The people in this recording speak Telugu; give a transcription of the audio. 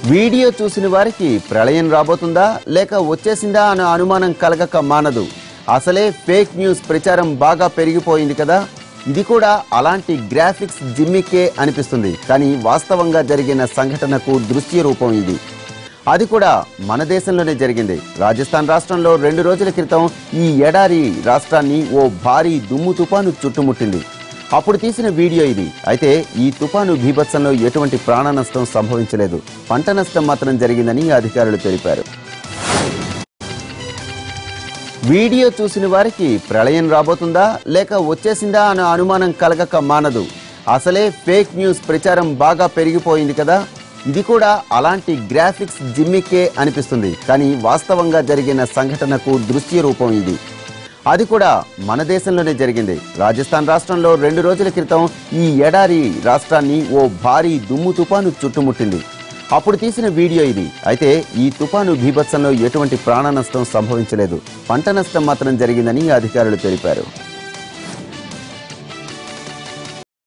వీడియో చూసిన వారికి ప్రళయం రాబోతుందా లేక వచ్చేసిందా అనే అనుమానం కలగక మానదు. అసలే ఫేక్ న్యూస్ ప్రచారం బాగా పెరిగిపోయింది కదా. ఇది కూడా అలాంటి గ్రాఫిక్స్ జిమ్మికే అనిపిస్తుంది. కానీ వాస్తవంగా జరిగిన సంఘటనకు దృశ్య రూపం ఇది. అది కూడా మన దేశంలోనే జరిగింది. రాజస్థాన్ రాష్ట్రంలో 2 రోజుల క్రితం ఈ ఎడారి రాష్ట్రాన్ని ఓ భారీ దుమ్ము తుపాను చుట్టుముట్టింది. అప్పుడు తీసిన వీడియో ఇది. అయితే ఈ తుపాను బీభత్సంలో ఎటువంటి ప్రాణ నష్టం సంభవించలేదు. పంట నష్టం మాత్రం జరిగిందని అధికారులు తెలిపారు. వీడియో చూసిన వారికి ప్రళయం రాబోతుందా లేక వచ్చేసిందా అనే అనుమానం కలగక మానదు. అసలే ఫేక్ న్యూస్ ప్రచారం బాగా పెరిగిపోయింది కదా. ఇది కూడా అలాంటి గ్రాఫిక్స్ జిమ్మికే అనిపిస్తుంది. కానీ వాస్తవంగా జరిగిన సంఘటనకు దృశ్య రూపం ఇది. అది కూడా మన దేశంలోనే జరిగింది. రాజస్థాన్ రాష్ట్రంలో 2 రోజుల క్రితం ఈ ఎడారి రాష్ట్రాన్ని ఓ భారీ దుమ్ము తుపాను చుట్టుముట్టింది. అప్పుడు తీసిన వీడియో ఇది. అయితే ఈ తుపాను బీభత్సంలో ఎటువంటి ప్రాణ నష్టం సంభవించలేదు. పంట నష్టం మాత్రం జరిగిందని అధికారులు తెలిపారు.